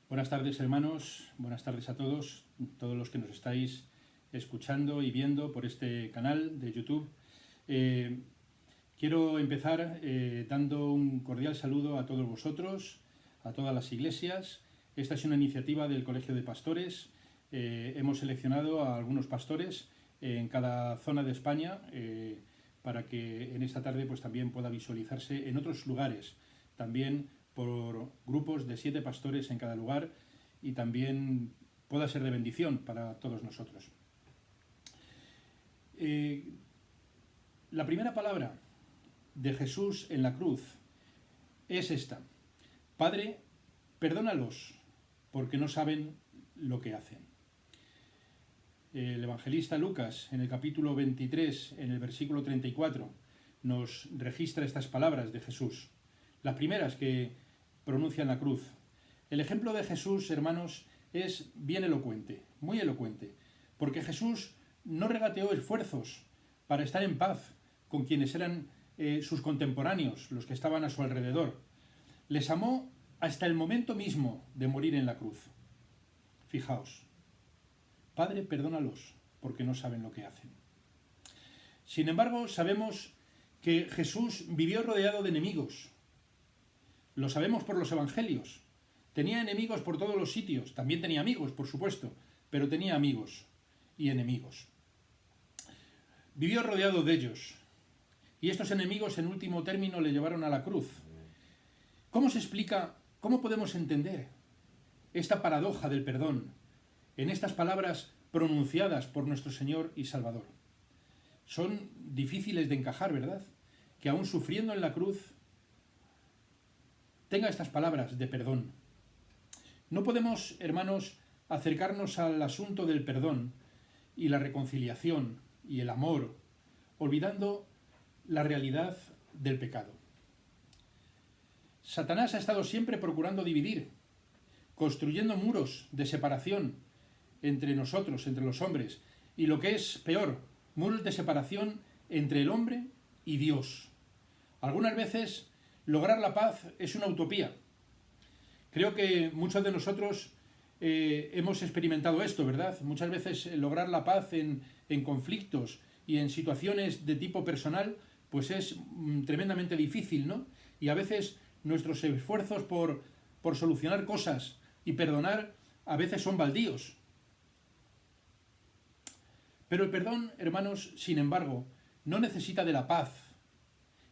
Buenas tardes, hermanos, buenas tardes a todos los que nos estáis escuchando y viendo por este canal de YouTube. Quiero empezar dando un cordial saludo a todos vosotros, a todas las iglesias. Esta es una iniciativa del Colegio de Pastores. Hemos seleccionado a algunos pastores en cada zona de España para que en esta tarde pues, también pueda visualizarse en otros lugares. También por grupos de 7 pastores en cada lugar y también pueda ser de bendición para todos nosotros. La primera palabra de Jesús en la cruz es esta: Padre, perdónalos, porque no saben lo que hacen. El evangelista Lucas, en el capítulo 23, en el versículo 34, nos registra estas palabras de Jesús, las primeras que pronuncia en la cruz. El ejemplo de Jesús, hermanos, es bien elocuente, muy elocuente, porque Jesús no regateó esfuerzos para estar en paz con quienes eran sus contemporáneos, los que estaban a su alrededor. Les amó hasta el momento mismo de morir en la cruz. Fijaos, Padre, perdónalos, porque no saben lo que hacen. Sin embargo, sabemos que Jesús vivió rodeado de enemigos. Lo sabemos por los evangelios. Tenía enemigos por todos los sitios. También tenía amigos, por supuesto, pero tenía amigos y enemigos. Vivió rodeado de ellos. Y estos enemigos, en último término, le llevaron a la cruz. ¿Cómo se explica, cómo podemos entender esta paradoja del perdón en estas palabras pronunciadas por nuestro Señor y Salvador? Son difíciles de encajar, ¿verdad? Que aún sufriendo en la cruz tenga estas palabras de perdón. No podemos, hermanos, acercarnos al asunto del perdón y la reconciliación y el amor, olvidando la realidad del pecado. Satanás ha estado siempre procurando dividir, construyendo muros de separación entre nosotros, entre los hombres, y lo que es peor, muros de separación entre el hombre y Dios. Algunas veces lograr la paz es una utopía. Creo que muchos de nosotros hemos experimentado esto, ¿verdad? Muchas veces lograr la paz en conflictos y en situaciones de tipo personal, pues es tremendamente difícil, ¿no? Y a veces nuestros esfuerzos por solucionar cosas y perdonar a veces son baldíos. Pero el perdón, hermanos, sin embargo, no necesita de la paz,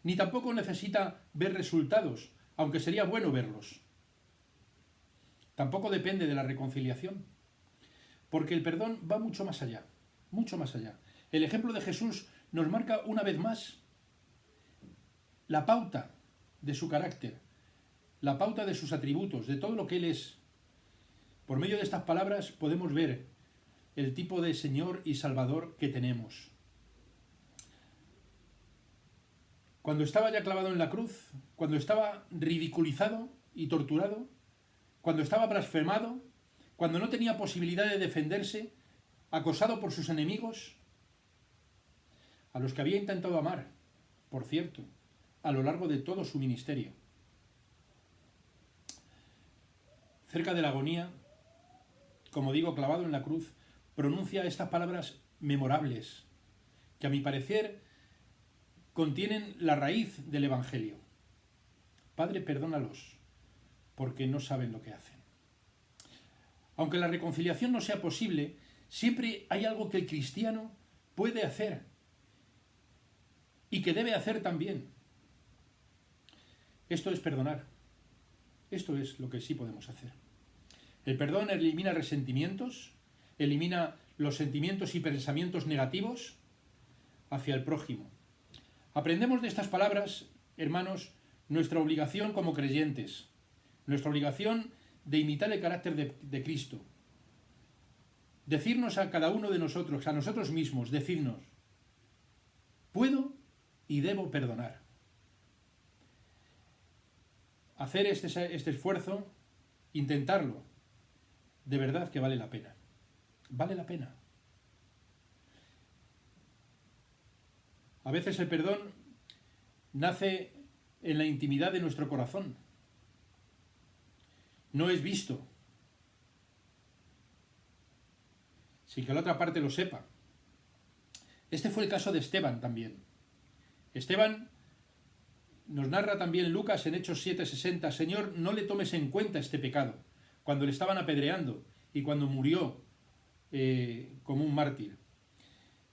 ni tampoco necesita ver resultados, aunque sería bueno verlos. Tampoco depende de la reconciliación, porque el perdón va mucho más allá, mucho más allá. El ejemplo de Jesús nos marca una vez más la pauta de su carácter, la pauta de sus atributos, de todo lo que Él es. Por medio de estas palabras podemos ver el tipo de Señor y Salvador que tenemos. Cuando estaba ya clavado en la cruz, cuando estaba ridiculizado y torturado, cuando estaba blasfemado, cuando no tenía posibilidad de defenderse, acosado por sus enemigos, a los que había intentado amar, por cierto, a lo largo de todo su ministerio. Cerca de la agonía, como digo, clavado en la cruz, pronuncia estas palabras memorables, que a mi parecer contienen la raíz del Evangelio. Padre, perdónalos, porque no saben lo que hacen. Aunque la reconciliación no sea posible, siempre hay algo que el cristiano puede hacer y que debe hacer también. Esto es perdonar. Esto es lo que sí podemos hacer. El perdón elimina resentimientos, elimina los sentimientos y pensamientos negativos hacia el prójimo. Aprendemos de estas palabras, hermanos, nuestra obligación como creyentes, nuestra obligación de imitar el carácter de Cristo. Decirnos a cada uno de nosotros, a nosotros mismos, decirnos, puedo y debo perdonar. Hacer este esfuerzo, intentarlo, de verdad que vale la pena. Vale la pena. A veces el perdón nace en la intimidad de nuestro corazón. No es visto, sin que la otra parte lo sepa. Este fue el caso de Esteban también. Esteban nos narra también Lucas en Hechos 7:60, Señor, no le tomes en cuenta este pecado, cuando le estaban apedreando y cuando murió como un mártir.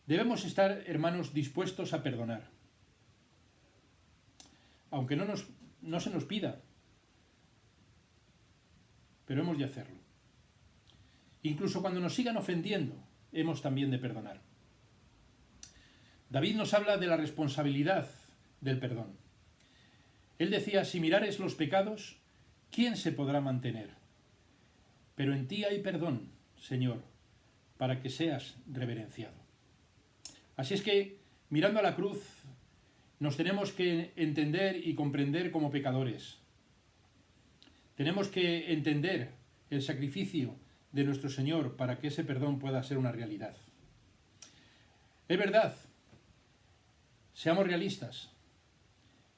Debemos estar, hermanos, dispuestos a perdonar. Aunque no se nos pida, pero hemos de hacerlo. Incluso cuando nos sigan ofendiendo, hemos también de perdonar. David nos habla de la responsabilidad del perdón. Él decía, si mirares los pecados, ¿quién se podrá mantener? Pero en ti hay perdón, Señor, para que seas reverenciado. Así es que, mirando a la cruz, nos tenemos que entender y comprender como pecadores. Tenemos que entender el sacrificio de nuestro Señor para que ese perdón pueda ser una realidad. Es verdad, seamos realistas,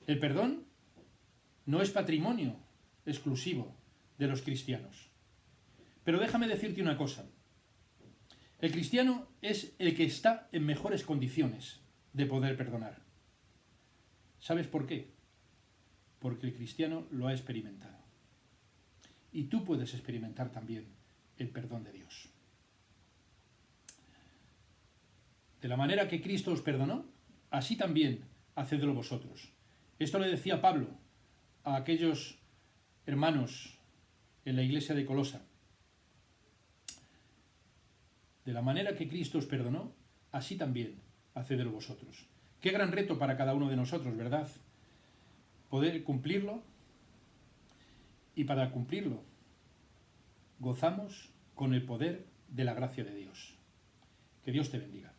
el perdón no es patrimonio exclusivo de los cristianos. Pero déjame decirte una cosa, el cristiano es el que está en mejores condiciones de poder perdonar. ¿Sabes por qué? Porque el cristiano lo ha experimentado. Y tú puedes experimentar también el perdón de Dios. De la manera que Cristo os perdonó, así también hacedlo vosotros. Esto le decía Pablo a aquellos hermanos en la iglesia de Colosa. De la manera que Cristo os perdonó, así también hacedlo vosotros. Qué gran reto para cada uno de nosotros, ¿verdad? Poder cumplirlo. Y para cumplirlo, gozamos con el poder de la gracia de Dios. Que Dios te bendiga.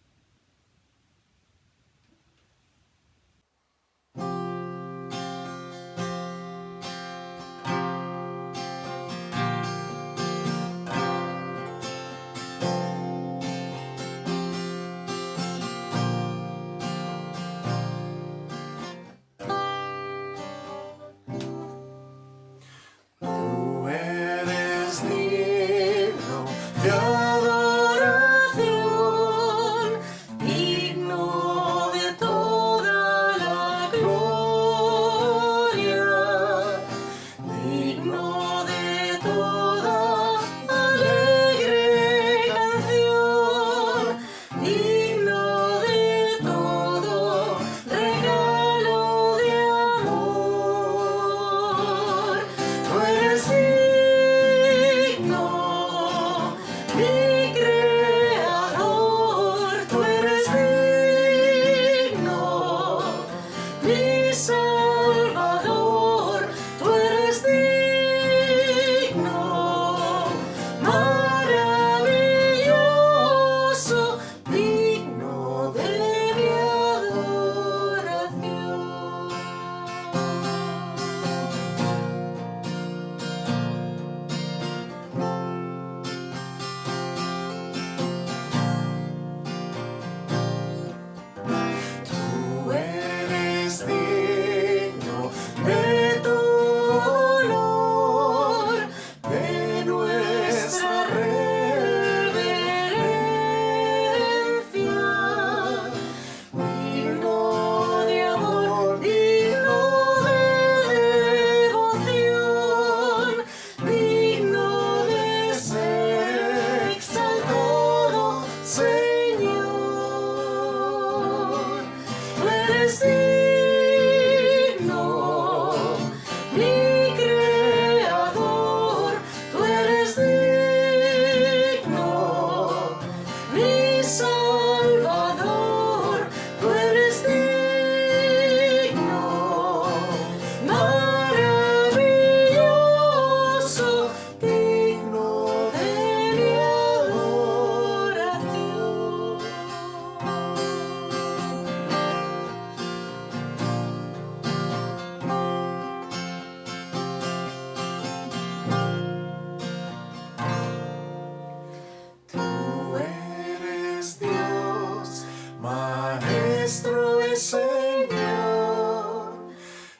nuestro Señor,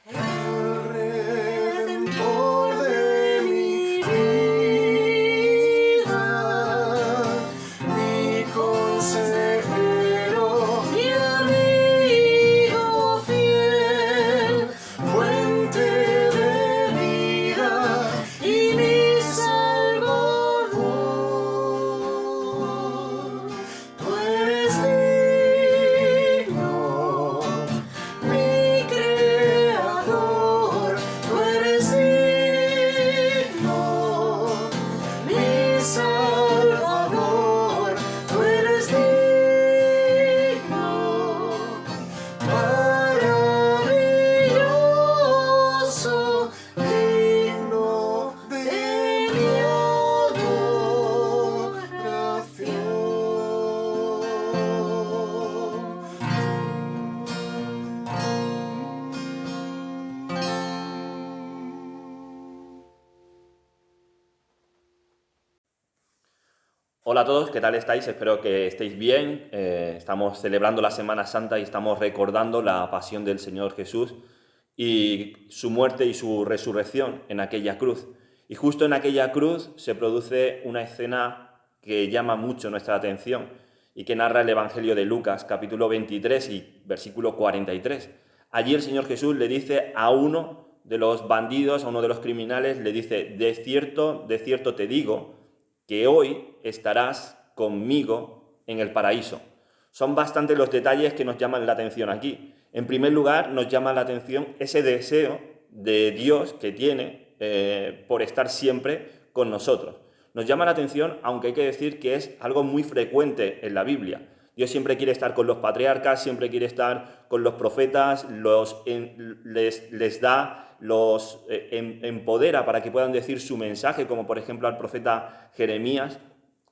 el Redentor de mi vida, mi consejero y amigo fiel, fuente de vida y mi Salvador. Tú eres digno, mi Creador. Tú eres digno, mi Salvador. Tú eres digno, maravilloso, digno de mi Hola a todos, ¿qué tal estáis? Espero que estéis bien. Estamos celebrando la Semana Santa y estamos recordando la pasión del Señor Jesús y su muerte y su resurrección en aquella cruz. Y justo en aquella cruz se produce una escena que llama mucho nuestra atención y que narra el Evangelio de Lucas, capítulo 23 y versículo 43. Allí el Señor Jesús le dice a uno de los bandidos, a uno de los criminales, le dice: de cierto te digo, que hoy estarás conmigo en el paraíso. Son bastantes los detalles que nos llaman la atención aquí. En primer lugar, nos llama la atención ese deseo de Dios que tiene por estar siempre con nosotros. Nos llama la atención, aunque hay que decir que es algo muy frecuente en la Biblia. Dios siempre quiere estar con los patriarcas, siempre quiere estar con los profetas, les da, los empodera para que puedan decir su mensaje, como por ejemplo al profeta Jeremías.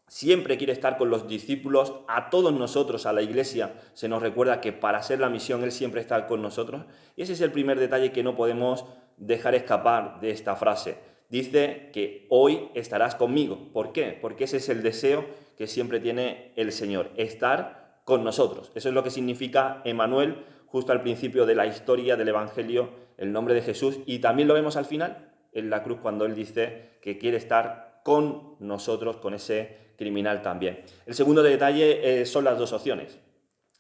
Siempre quiere estar con los discípulos. A todos nosotros, a la Iglesia, se nos recuerda que para hacer la misión Él siempre está con nosotros. Y ese es el primer detalle que no podemos dejar escapar de esta frase. Dice que hoy estarás conmigo. ¿Por qué? Porque ese es el deseo que siempre tiene el Señor, estar con nosotros. Eso es lo que significa Emmanuel, justo al principio de la historia del Evangelio, el nombre de Jesús. Y también lo vemos al final, en la cruz, cuando Él dice que quiere estar con nosotros, con ese criminal también. El segundo detalle son las dos opciones.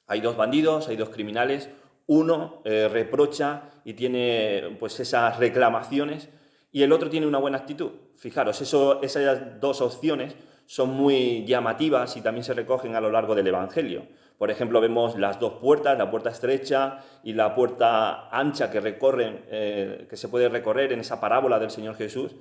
Hay dos bandidos, hay dos criminales. Uno reprocha y tiene pues esas reclamaciones, y el otro tiene una buena actitud. Fijaros, esas dos opciones son muy llamativas y también se recogen a lo largo del Evangelio. Por ejemplo, vemos las dos puertas, la puerta estrecha y la puerta ancha que se puede recorrer en esa parábola del Señor Jesús.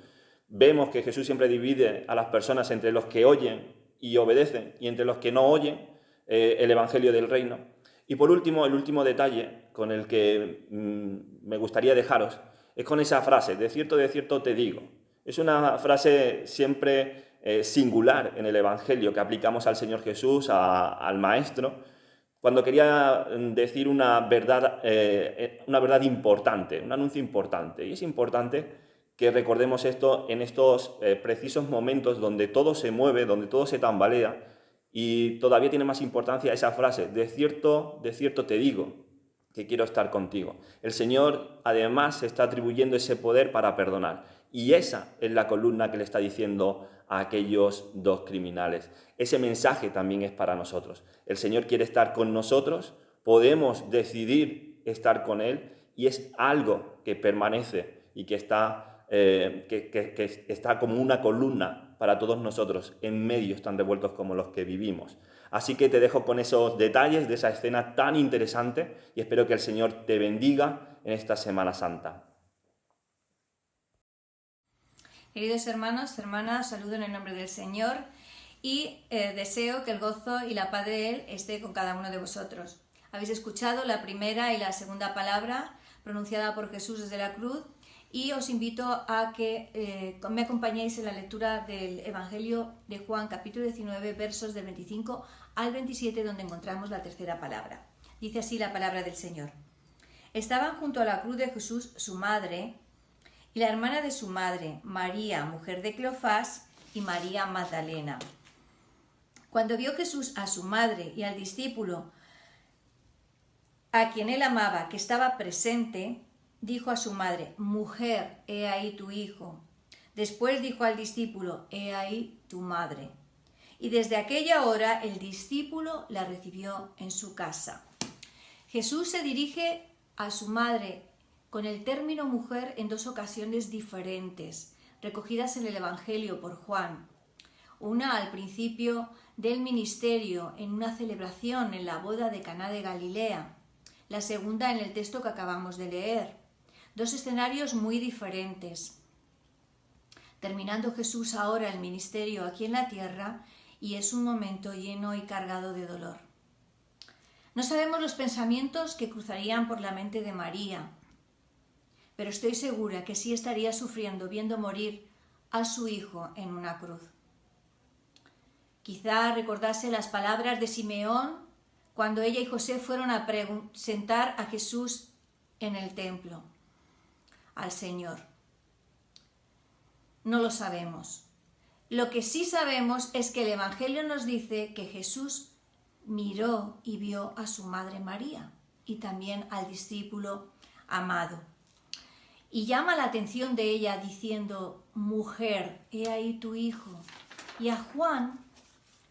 Vemos que Jesús siempre divide a las personas entre los que oyen y obedecen y entre los que no oyen el Evangelio del Reino. Y por último, el último detalle con el que me gustaría dejaros es con esa frase: de cierto te digo. Es una frase siempre singular en el Evangelio que aplicamos al Señor Jesús, al Maestro, cuando quería decir una verdad importante, un anuncio importante. Y es importante que recordemos esto en estos precisos momentos donde todo se mueve, donde todo se tambalea, y todavía tiene más importancia esa frase: de cierto te digo que quiero estar contigo. El Señor además se está atribuyendo ese poder para perdonar, y esa es la columna que le está diciendo a aquellos dos criminales. Ese mensaje también es para nosotros. El Señor quiere estar con nosotros, podemos decidir estar con Él, y es algo que permanece y que está como una columna para todos nosotros en medios tan revueltos como los que vivimos. Así que te dejo con esos detalles de esa escena tan interesante y espero que el Señor te bendiga en esta Semana Santa. Queridos hermanos, hermanas, saludo en el nombre del Señor y deseo que el gozo y la paz de Él esté con cada uno de vosotros. Habéis escuchado la primera y la segunda palabra pronunciada por Jesús desde la cruz, y os invito a que me acompañéis en la lectura del Evangelio de Juan, capítulo 19, versos del 25 al 27, donde encontramos la tercera palabra. Dice así la palabra del Señor. Estaban junto a la cruz de Jesús su madre y la hermana de su madre, María, mujer de Cleofás, y María Magdalena. Cuando vio Jesús a su madre y al discípulo a quien él amaba, que estaba presente, dijo a su madre: «Mujer, he ahí tu hijo». Después dijo al discípulo: «He ahí tu madre». Y desde aquella hora el discípulo la recibió en su casa. Jesús se dirige a su madre con el término mujer en dos ocasiones diferentes, recogidas en el Evangelio por Juan. Una al principio del ministerio, en una celebración en la boda de Caná de Galilea. La segunda en el texto que acabamos de leer. Dos escenarios muy diferentes. Terminando Jesús ahora el ministerio aquí en la tierra, y es un momento lleno y cargado de dolor. No sabemos los pensamientos que cruzarían por la mente de María, pero estoy segura que sí estaría sufriendo viendo morir a su hijo en una cruz. Quizá recordase las palabras de Simeón cuando ella y José fueron a presentar a Jesús en el templo, al Señor. No lo sabemos. Lo que sí sabemos es que el Evangelio nos dice que Jesús miró y vio a su madre María y también al discípulo amado. Y llama la atención de ella diciendo: «Mujer, he ahí tu hijo». Y a Juan,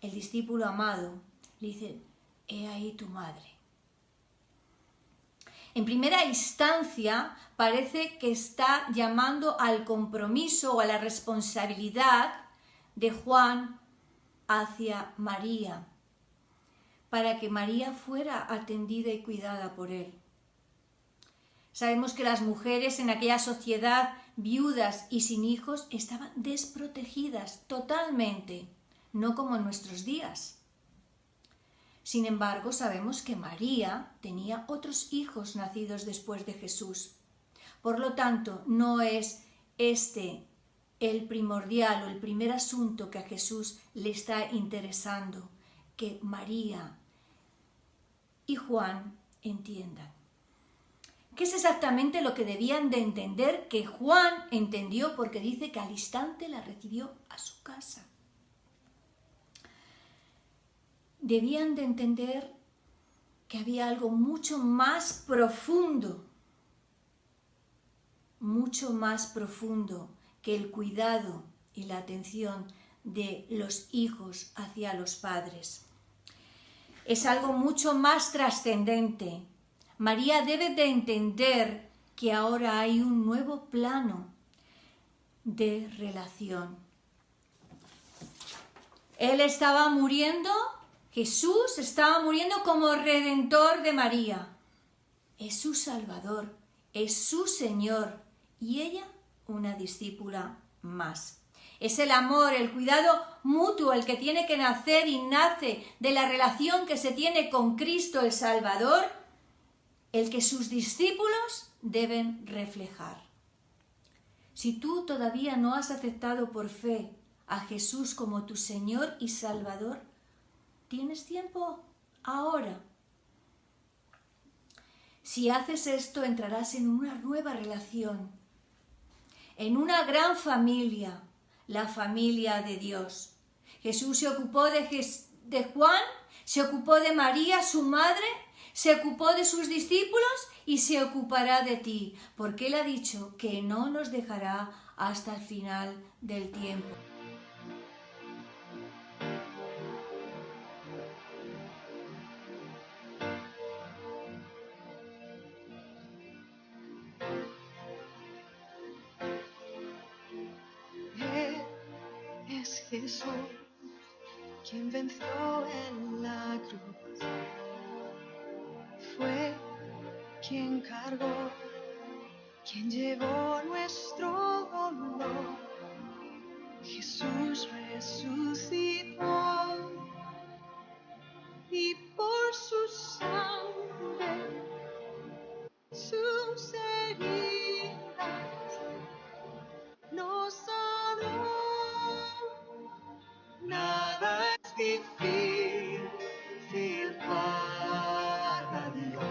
el discípulo amado, le dice: «He ahí tu madre». En primera instancia parece que está llamando al compromiso o a la responsabilidad de Juan hacia María, para que María fuera atendida y cuidada por él. Sabemos que las mujeres en aquella sociedad, viudas y sin hijos, estaban desprotegidas totalmente, no como en nuestros días. Sin embargo, sabemos que María tenía otros hijos nacidos después de Jesús. Por lo tanto, no es este el primordial o el primer asunto que a Jesús le está interesando, que María y Juan entiendan. ¿Qué es exactamente lo que debían de entender que Juan entendió? Porque dice que al instante la recibió a su casa. Debían de entender que había algo mucho más profundo que el cuidado y la atención de los hijos hacia los padres. Es algo mucho más trascendente. María debe de entender que ahora hay un nuevo plano de relación. Él estaba muriendo, Jesús estaba muriendo como redentor de María. Es su Salvador, es su Señor, y ella una discípula más. Es el amor, el cuidado mutuo el que tiene que nacer y nace de la relación que se tiene con Cristo el Salvador, el que sus discípulos deben reflejar. Si tú todavía no has aceptado por fe a Jesús como tu Señor y Salvador, ¿tienes tiempo ahora? Si haces esto, entrarás en una nueva relación, en una gran familia, la familia de Dios. Jesús se ocupó de Juan, se ocupó de María, su madre, se ocupó de sus discípulos y se ocupará de ti, porque Él ha dicho que no nos dejará hasta el final del tiempo. Él es Jesús, quien venció en la cruz. Fue quien cargó, quien llevó nuestro dolor. Jesús resucitó y por su sangre, sus heridas nos sanó. Nada es difícil para Dios.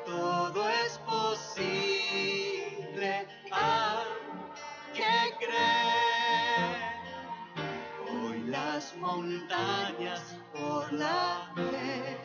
Todo es posible al que cree. Hoy las montañas por la fe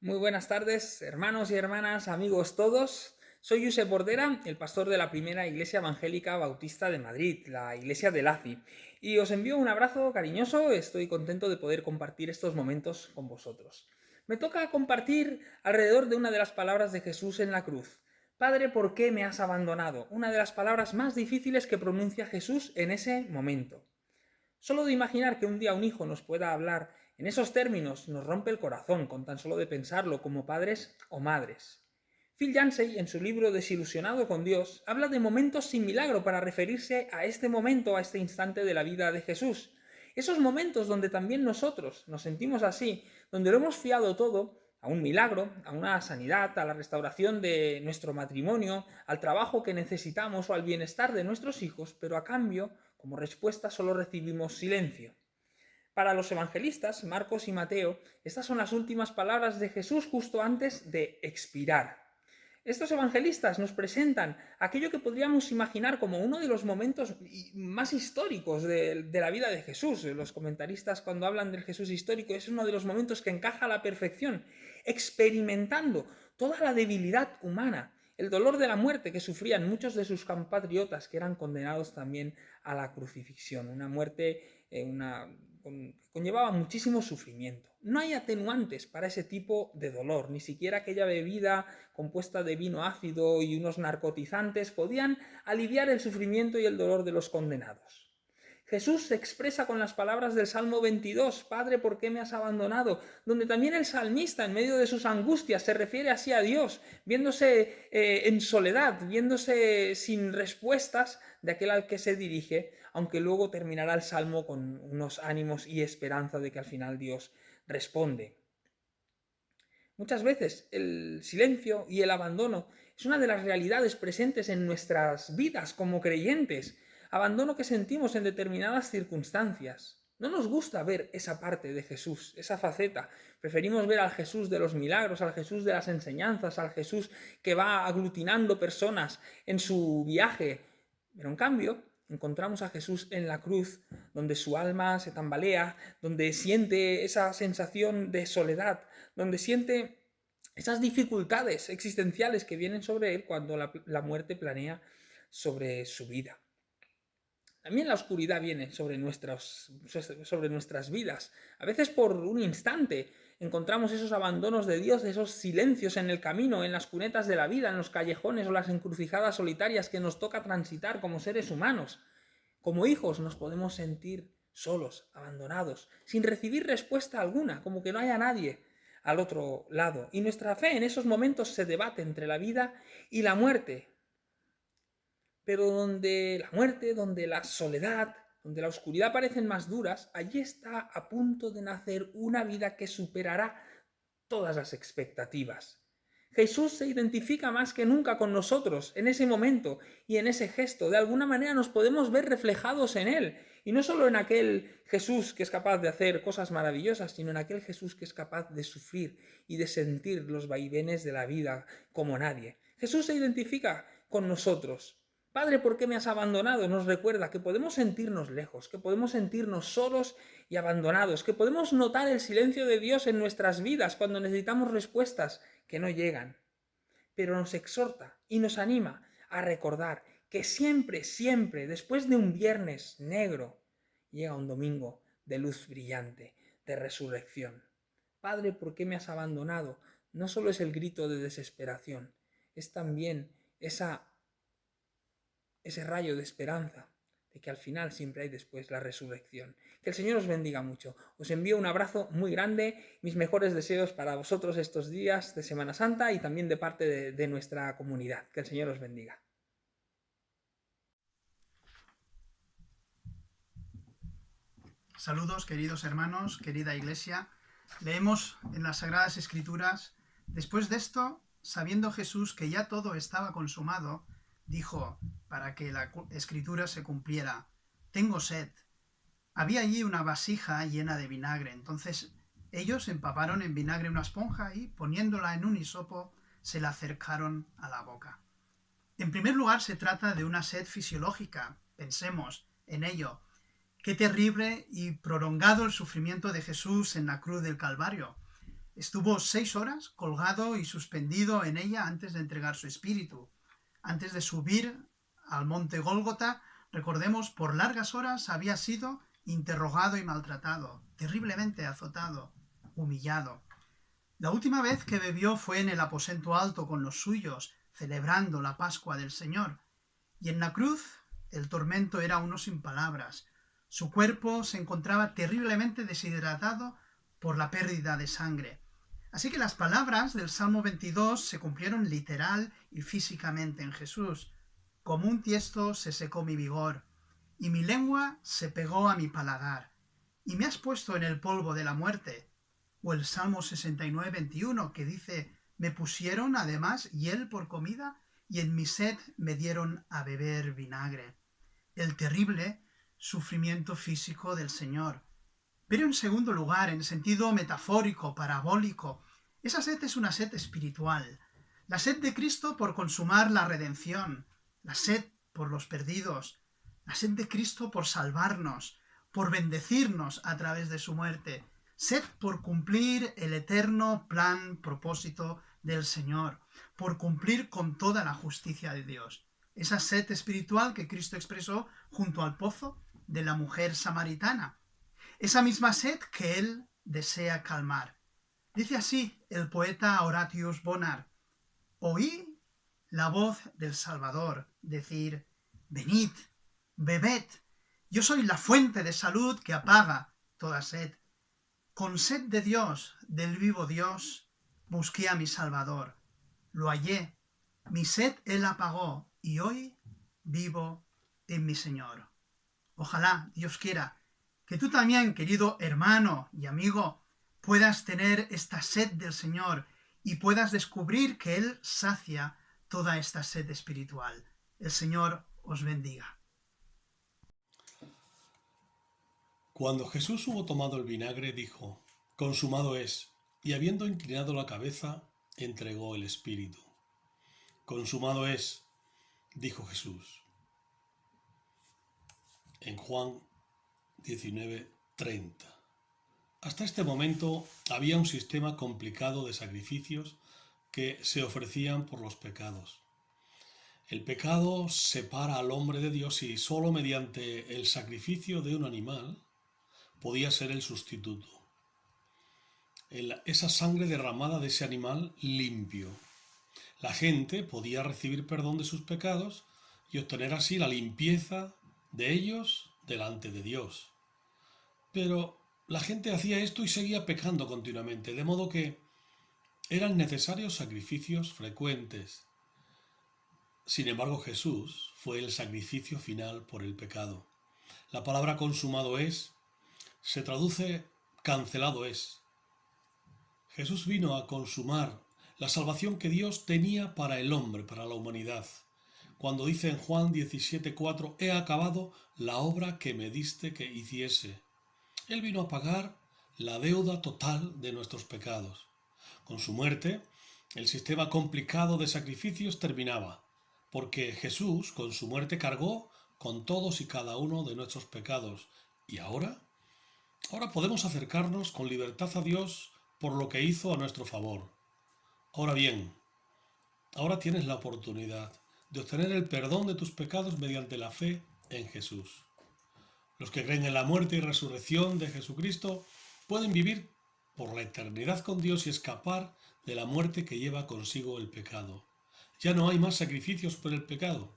Muy buenas tardes, hermanos y hermanas, amigos todos. Soy Josep Bordera, el pastor de la primera Iglesia Evangélica Bautista de Madrid, la Iglesia de Laci, y os envío un abrazo cariñoso. Estoy contento de poder compartir estos momentos con vosotros. Me toca compartir alrededor de una de las palabras de Jesús en la cruz. Padre, ¿por qué me has abandonado? Una de las palabras más difíciles que pronuncia Jesús en ese momento. Solo de imaginar que un día un hijo nos pueda hablar en esos términos nos rompe el corazón con tan solo de pensarlo como padres o madres. Phil Yancey, en su libro Desilusionado con Dios, habla de momentos sin milagro para referirse a este momento, a este instante de la vida de Jesús. Esos momentos donde también nosotros nos sentimos así, donde lo hemos fiado todo a un milagro, a una sanidad, a la restauración de nuestro matrimonio, al trabajo que necesitamos o al bienestar de nuestros hijos, pero a cambio, como respuesta, solo recibimos silencio. Para los evangelistas, Marcos y Mateo, estas son las últimas palabras de Jesús justo antes de expirar. Estos evangelistas nos presentan aquello que podríamos imaginar como uno de los momentos más históricos de la vida de Jesús. Los comentaristas, cuando hablan del Jesús histórico, es uno de los momentos que encaja a la perfección, experimentando toda la debilidad humana, el dolor de la muerte que sufrían muchos de sus compatriotas que eran condenados también a la crucifixión, una muerte conllevaba muchísimo sufrimiento. No hay atenuantes para ese tipo de dolor, ni siquiera aquella bebida compuesta de vino ácido y unos narcotizantes podían aliviar el sufrimiento y el dolor de los condenados. Jesús se expresa con las palabras del Salmo 22, Padre, ¿por qué me has abandonado? Donde también el salmista, en medio de sus angustias, se refiere así a Dios, viéndose en soledad, viéndose sin respuestas de aquel al que se dirige, aunque luego terminará el Salmo con unos ánimos y esperanza de que al final Dios responde. Muchas veces el silencio y el abandono es una de las realidades presentes en nuestras vidas como creyentes, abandono que sentimos en determinadas circunstancias. No nos gusta ver esa parte de Jesús, esa faceta. Preferimos ver al Jesús de los milagros, al Jesús de las enseñanzas, al Jesús que va aglutinando personas en su viaje. Pero en cambio, encontramos a Jesús en la cruz, donde su alma se tambalea, donde siente esa sensación de soledad, donde siente esas dificultades existenciales que vienen sobre él cuando la muerte planea sobre su vida. También la oscuridad viene sobre nuestras vidas. A veces por un instante encontramos esos abandonos de Dios, esos silencios en el camino, en las cunetas de la vida, en los callejones o las encrucijadas solitarias que nos toca transitar como seres humanos. Como hijos nos podemos sentir solos, abandonados, sin recibir respuesta alguna, como que no haya nadie al otro lado. Y nuestra fe en esos momentos se debate entre la vida y la muerte. Pero donde la muerte, donde la soledad, donde la oscuridad parecen más duras, allí está a punto de nacer una vida que superará todas las expectativas. Jesús se identifica más que nunca con nosotros en ese momento y en ese gesto. De alguna manera nos podemos ver reflejados en él. Y no solo en aquel Jesús que es capaz de hacer cosas maravillosas, sino en aquel Jesús que es capaz de sufrir y de sentir los vaivenes de la vida como nadie. Jesús se identifica con nosotros. Padre, ¿por qué me has abandonado? Nos recuerda que podemos sentirnos lejos, que podemos sentirnos solos y abandonados, que podemos notar el silencio de Dios en nuestras vidas cuando necesitamos respuestas que no llegan. Pero nos exhorta y nos anima a recordar que siempre, siempre, después de un viernes negro, llega un domingo de luz brillante, de resurrección. Padre, ¿por qué me has abandonado? No solo es el grito de desesperación, es también ese rayo de esperanza, de que al final siempre hay después la resurrección. Que el Señor os bendiga mucho. Os envío un abrazo muy grande, mis mejores deseos para vosotros estos días de Semana Santa y también de parte de nuestra comunidad. Que el Señor os bendiga. Saludos, queridos hermanos, querida Iglesia. Leemos en las Sagradas Escrituras: después de esto, sabiendo Jesús que ya todo estaba consumado, dijo, para que la Escritura se cumpliera: tengo sed. Había allí una vasija llena de vinagre. Entonces ellos empaparon en vinagre una esponja y, poniéndola en un hisopo, se la acercaron a la boca. En primer lugar, se trata de una sed fisiológica. Pensemos en ello. Qué terrible y prolongado el sufrimiento de Jesús en la cruz del Calvario. Estuvo 6 horas colgado y suspendido en ella antes de entregar su espíritu. Antes de subir al monte Gólgota, recordemos, por largas horas había sido interrogado y maltratado, terriblemente azotado, humillado. La última vez que bebió fue en el aposento alto con los suyos, celebrando la Pascua del Señor. Y en la cruz el tormento era uno sin palabras. Su cuerpo se encontraba terriblemente deshidratado por la pérdida de sangre. Así que las palabras del Salmo 22 se cumplieron literal y físicamente en Jesús. Como un tiesto se secó mi vigor, y mi lengua se pegó a mi paladar, y me has puesto en el polvo de la muerte. O el Salmo 69, 21, que dice, me pusieron además hiel por comida, y en mi sed me dieron a beber vinagre. El terrible sufrimiento físico del Señor. Pero en segundo lugar, en sentido metafórico, parabólico, esa sed es una sed espiritual. La sed de Cristo por consumar la redención, la sed por los perdidos, la sed de Cristo por salvarnos, por bendecirnos a través de su muerte, sed por cumplir el eterno plan, propósito del Señor, por cumplir con toda la justicia de Dios. Esa sed espiritual que Cristo expresó junto al pozo de la mujer samaritana. Esa misma sed que Él desea calmar. Dice así el poeta Horatius Bonar: oí la voz del Salvador decir, venid, bebed, yo soy la fuente de salud que apaga toda sed. Con sed de Dios, del vivo Dios, busqué a mi Salvador. Lo hallé, mi sed Él apagó, y hoy vivo en mi Señor. Ojalá, Dios quiera, que tú también, querido hermano y amigo, puedas tener esta sed del Señor y puedas descubrir que Él sacia toda esta sed espiritual. El Señor os bendiga. Cuando Jesús hubo tomado el vinagre, dijo, consumado es, y habiendo inclinado la cabeza, entregó el espíritu. Consumado es, dijo Jesús. En Juan 19:30. Hasta este momento había un sistema complicado de sacrificios que se ofrecían por los pecados. El pecado separa al hombre de Dios y sólo mediante el sacrificio de un animal podía ser el sustituto. Esa sangre derramada de ese animal limpio. La gente podía recibir perdón de sus pecados y obtener así la limpieza de ellos delante de Dios. Pero la gente hacía esto y seguía pecando continuamente, de modo que eran necesarios sacrificios frecuentes. Sin embargo, Jesús fue el sacrificio final por el pecado. La palabra consumado es se traduce cancelado es. Jesús vino a consumar la salvación que Dios tenía para el hombre, para la humanidad. Cuando dice en Juan 17:4, he acabado la obra que me diste que hiciese. Él vino a pagar la deuda total de nuestros pecados. Con su muerte, el sistema complicado de sacrificios terminaba, porque Jesús con su muerte cargó con todos y cada uno de nuestros pecados. Y ahora podemos acercarnos con libertad a Dios por lo que hizo a nuestro favor. Ahora bien, ahora tienes la oportunidad de obtener el perdón de tus pecados mediante la fe en Jesús. Los que creen en la muerte y resurrección de Jesucristo pueden vivir por la eternidad con Dios y escapar de la muerte que lleva consigo el pecado. Ya no hay más sacrificios por el pecado.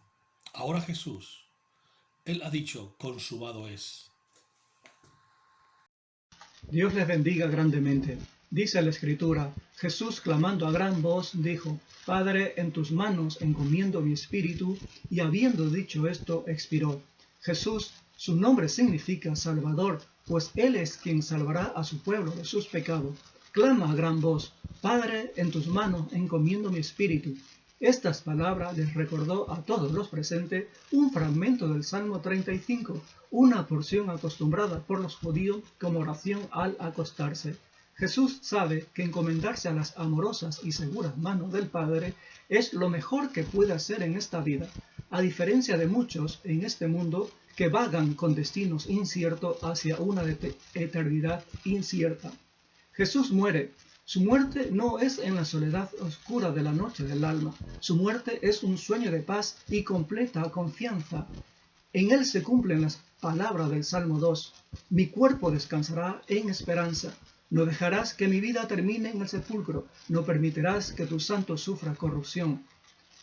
Ahora Jesús, Él ha dicho, consumado es. Dios les bendiga grandemente. Dice la Escritura, Jesús clamando a gran voz dijo, Padre, en tus manos encomiendo mi espíritu, y habiendo dicho esto, expiró. Jesús, su nombre significa Salvador, pues Él es quien salvará a su pueblo de sus pecados. Clama a gran voz, Padre, en tus manos encomiendo mi espíritu. Estas palabras les recordó a todos los presentes un fragmento del Salmo 35, una porción acostumbrada por los judíos como oración al acostarse. Jesús sabe que encomendarse a las amorosas y seguras manos del Padre es lo mejor que puede hacer en esta vida, a diferencia de muchos en este mundo que vagan con destinos inciertos hacia una eternidad incierta. Jesús muere Su muerte no es en la soledad oscura de la noche del alma. Su muerte es un sueño de paz y completa confianza. En él se cumplen las palabras del Salmo 2. Mi cuerpo descansará en esperanza. No dejarás que mi vida termine en el sepulcro. No permitirás que tu santo sufra corrupción.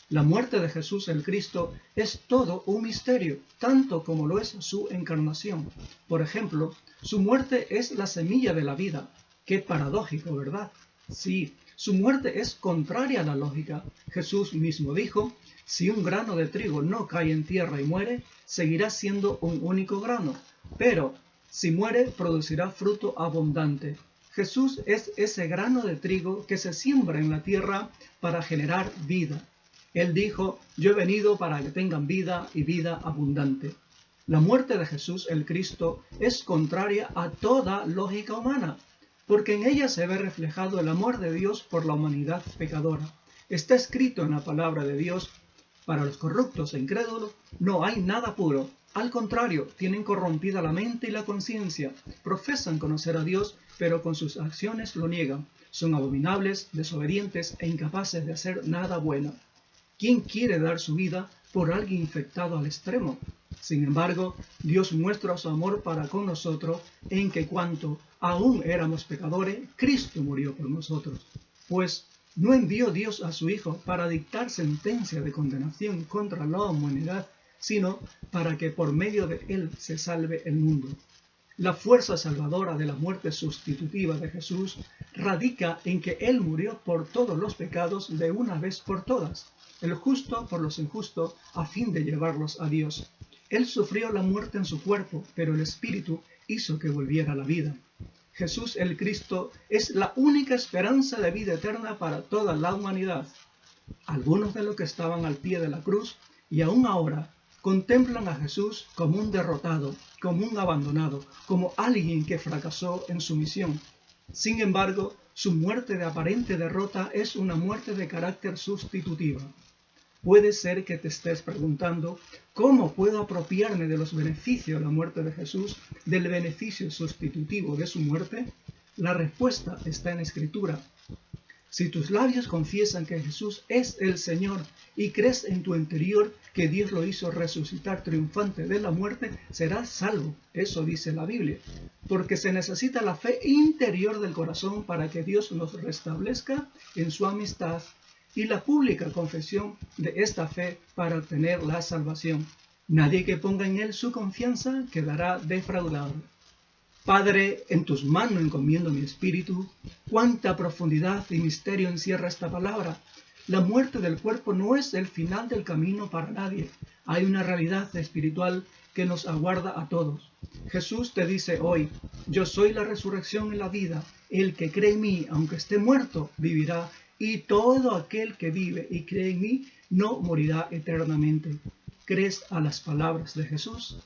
La muerte de Jesús el Cristo es todo un misterio, tanto como lo es su encarnación. Por ejemplo, su muerte es la semilla de la vida. Qué paradójico, ¿verdad? Sí, su muerte es contraria a la lógica. Jesús mismo dijo, si un grano de trigo no cae en tierra y muere, seguirá siendo un único grano, pero si muere, producirá fruto abundante. Jesús es ese grano de trigo que se siembra en la tierra para generar vida. Él dijo, yo he venido para que tengan vida y vida abundante. La muerte de Jesús el Cristo es contraria a toda lógica humana, porque en ella se ve reflejado el amor de Dios por la humanidad pecadora. Está escrito en la palabra de Dios, para los corruptos e incrédulos no hay nada puro. Al contrario, tienen corrompida la mente y la conciencia. Profesan conocer a Dios, pero con sus acciones lo niegan. Son abominables, desobedientes e incapaces de hacer nada bueno. ¿Quién quiere dar su vida por alguien infectado al extremo? Sin embargo, Dios muestra su amor para con nosotros en que cuando aún éramos pecadores, Cristo murió por nosotros. Pues no envió Dios a su Hijo para dictar sentencia de condenación contra la humanidad, sino para que por medio de Él se salve el mundo. La fuerza salvadora de la muerte sustitutiva de Jesús radica en que Él murió por todos los pecados de una vez por todas, el justo por los injustos, a fin de llevarlos a Dios. Él sufrió la muerte en su cuerpo, pero el Espíritu hizo que volviera a la vida. Jesús el Cristo es la única esperanza de vida eterna para toda la humanidad. Algunos de los que estaban al pie de la cruz y aún ahora contemplan a Jesús como un derrotado, como un abandonado, como alguien que fracasó en su misión. Sin embargo, su muerte de aparente derrota es una muerte de carácter sustitutiva. Puede ser que te estés preguntando, ¿cómo puedo apropiarme de los beneficios de la muerte de Jesús, del beneficio sustitutivo de su muerte? La respuesta está en la Escritura. Si tus labios confiesan que Jesús es el Señor y crees en tu interior que Dios lo hizo resucitar triunfante de la muerte, serás salvo. Eso dice la Biblia. Porque se necesita la fe interior del corazón para que Dios nos restablezca en su amistad y la pública confesión de esta fe para obtener la salvación. Nadie que ponga en Él su confianza quedará defraudado. Padre, en tus manos encomiendo mi espíritu. Cuánta profundidad y misterio encierra esta palabra. La muerte del cuerpo no es el final del camino para nadie. Hay una realidad espiritual que nos aguarda a todos. Jesús te dice hoy, yo soy la resurrección y la vida. El que cree en mí, aunque esté muerto, vivirá. Y todo aquel que vive y cree en mí no morirá eternamente. ¿Crees a las palabras de Jesús?